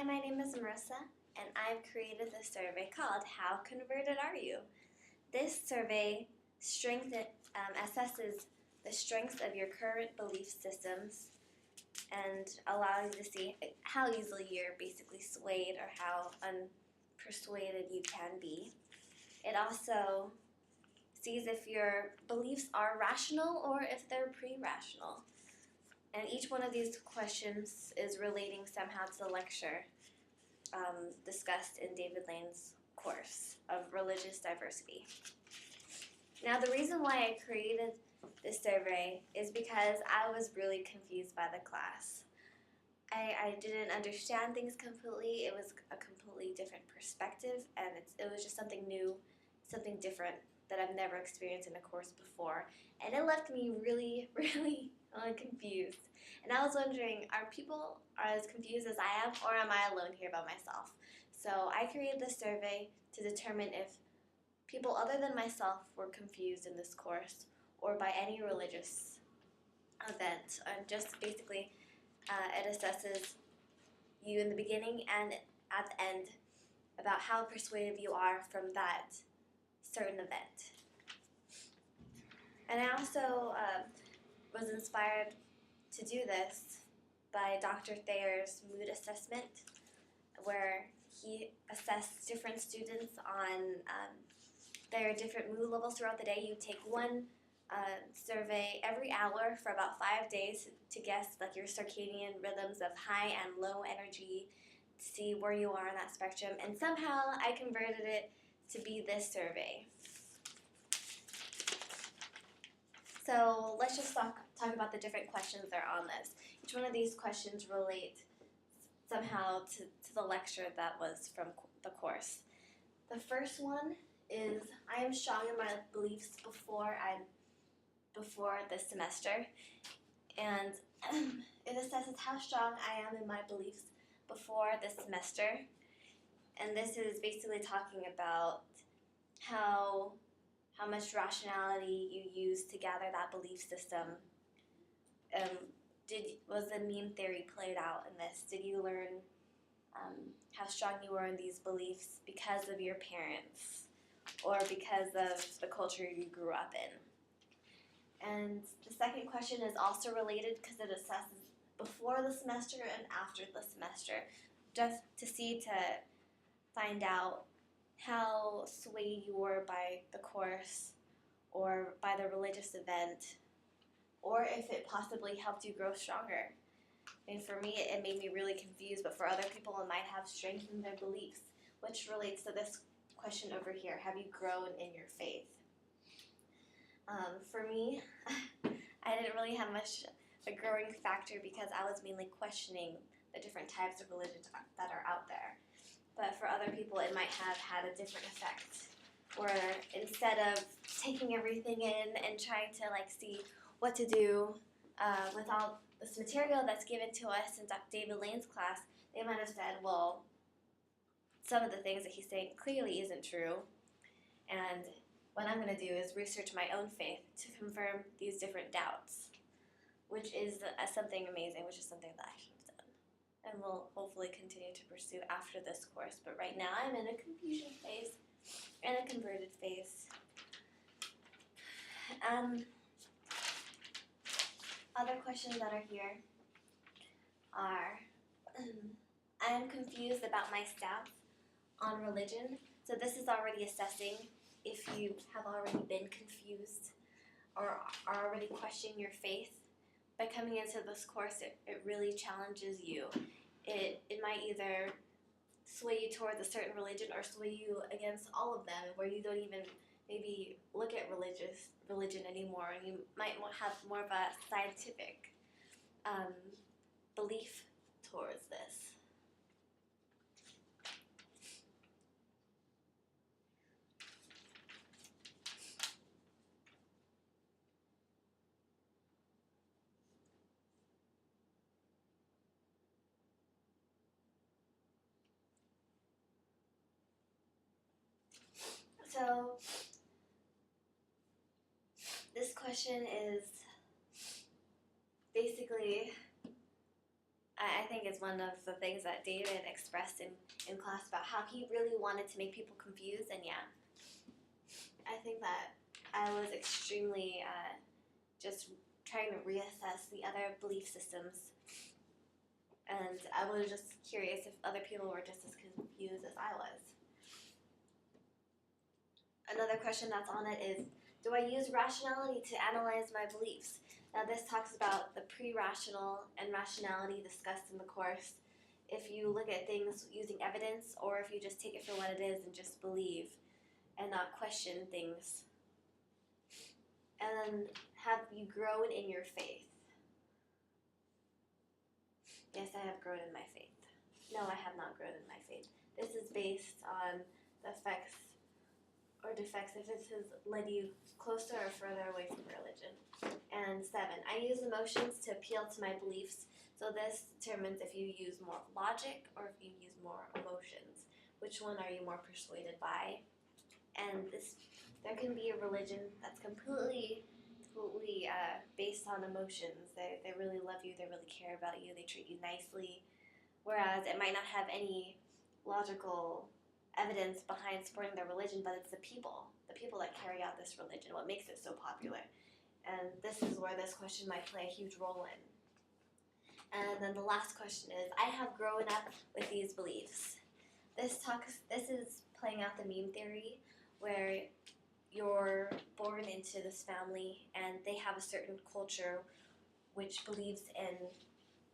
my name is Marissa, and I've created this survey called How Converted Are You? This survey assesses the strengths of your current belief systems and allows you to see how easily you're basically swayed or how unpersuaded you can be. It also sees if your beliefs are rational or if they're pre-rational. And each one of these questions is relating somehow to the lecture discussed in David Lane's course of religious diversity. Now, the reason why I created this survey is because I was really confused by the class. I didn't understand things completely. It was a completely different perspective, and it was just something new, something different that I've never experienced in a course before. And it left me really, really confused. And I was wondering, are people as confused as I am, or am I alone here by myself? So I created this survey to determine if people other than myself were confused in this course or by any religious event. And just basically, it assesses you in the beginning and at the end about how persuasive you are from that certain event. And I also was inspired to do this by Dr. Thayer's mood assessment, where he assessed different students on their different mood levels throughout the day. You take one survey every hour for about 5 days to guess like your circadian rhythms of high and low energy, to see where you are on that spectrum. And somehow I converted it to be this survey. So let's just talk about the different questions that are on this. Each one of these questions relate somehow to the lecture that was from the course. The first one is, I am strong in my beliefs before this semester, and it assesses how strong I am in my beliefs before this semester. And this is basically talking about how much rationality you use to gather that belief system. Was the meme theory played out in this? Did you learn how strong you were in these beliefs because of your parents or because of the culture you grew up in? And the second question is also related because it assesses before the semester and after the semester, just to find out how swayed you were by the course or by the religious event, or if it possibly helped you grow stronger. And for me, it made me really confused, but for other people, it might have strengthened their beliefs, which relates to this question over here. Have you grown in your faith? For me, I didn't really have much a growing factor because I was mainly questioning the different types of religions that are out there. But for other people, it might have had a different effect, where instead of taking everything in and trying to see what to do with all this material that's given to us in Dr. David Lane's class, they might have said, well, some of the things that he's saying clearly isn't true, and what I'm going to do is research my own faith to confirm these different doubts, which is something amazing, which is something that I should have done, and will hopefully continue to pursue after this course. But right now I'm in a confusion phase and a converted phase. Other questions that are here are, I'm confused about my stance on religion. So this is already assessing if you have already been confused or are already questioning your faith. By coming into this course, it really challenges you. It might either sway you towards a certain religion or sway you against all of them, where you don't even maybe look at religion anymore, and you might have more of a scientific belief towards this. So this question is basically, I think it's one of the things that David expressed in class about how he really wanted to make people confused. And yeah, I think that I was extremely just trying to reassess the other belief systems. And I was just curious if other people were just as confused as I was. Another question that's on it is, do I use rationality to analyze my beliefs? Now this talks about the pre-rational and rationality discussed in the course. If you look at things using evidence, or if you just take it for what it is and just believe and not question things. And then, have you grown in your faith? Yes, I have grown in my faith. No, I have not grown in my faith. This is based on the effects or defects if it has led you closer or further away from religion. And 7, I use emotions to appeal to my beliefs. So this determines if you use more logic or if you use more emotions. Which one are you more persuaded by? And there can be a religion that's completely based on emotions. They really love you, they really care about you, they treat you nicely. Whereas it might not have any logical evidence behind supporting their religion, but it's the people that carry out this religion, what makes it so popular. And this is where this question might play a huge role in. And then the last question is, I have grown up with these beliefs. This is playing out the meme theory, where you're born into this family and they have a certain culture which believes in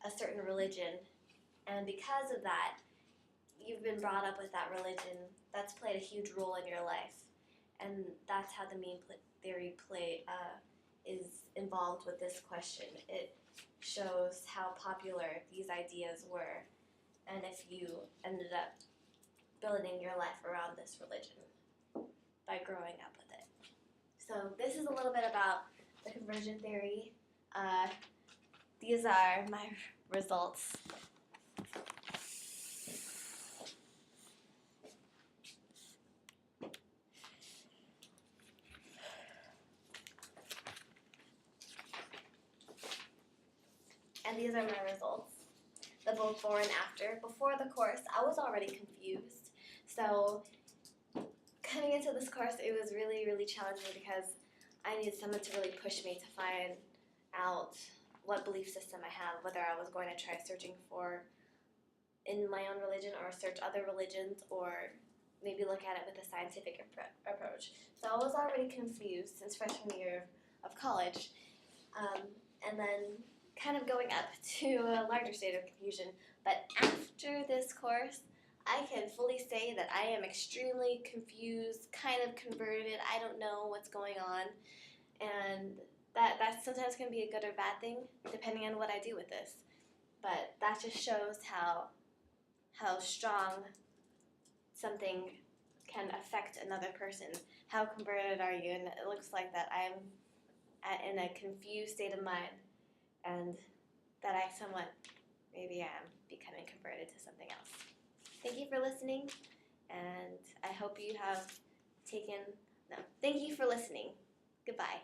a certain religion, and because of that, you've been brought up with that religion. That's played a huge role in your life, and that's how the meme theory is involved with this question. It shows how popular these ideas were, and if you ended up building your life around this religion by growing up with it. So this is a little bit about the conversion theory. These are my results. And these are my results, the both before and after. Before the course, I was already confused. So coming into this course, it was really, really challenging because I needed someone to really push me to find out what belief system I have, whether I was going to try searching for in my own religion or search other religions, or maybe look at it with a scientific approach. So I was already confused since freshman year of college. And then kind of going up to a larger state of confusion. But after this course, I can fully say that I am extremely confused, kind of converted. I don't know what's going on. And that sometimes can be a good or bad thing, depending on what I do with this. But that just shows how strong something can affect another person. How converted are you? And it looks like that I'm in a confused state of mind, and that I somewhat maybe am becoming converted to something else. Thank you for listening, and I hope you have thank you for listening. Goodbye.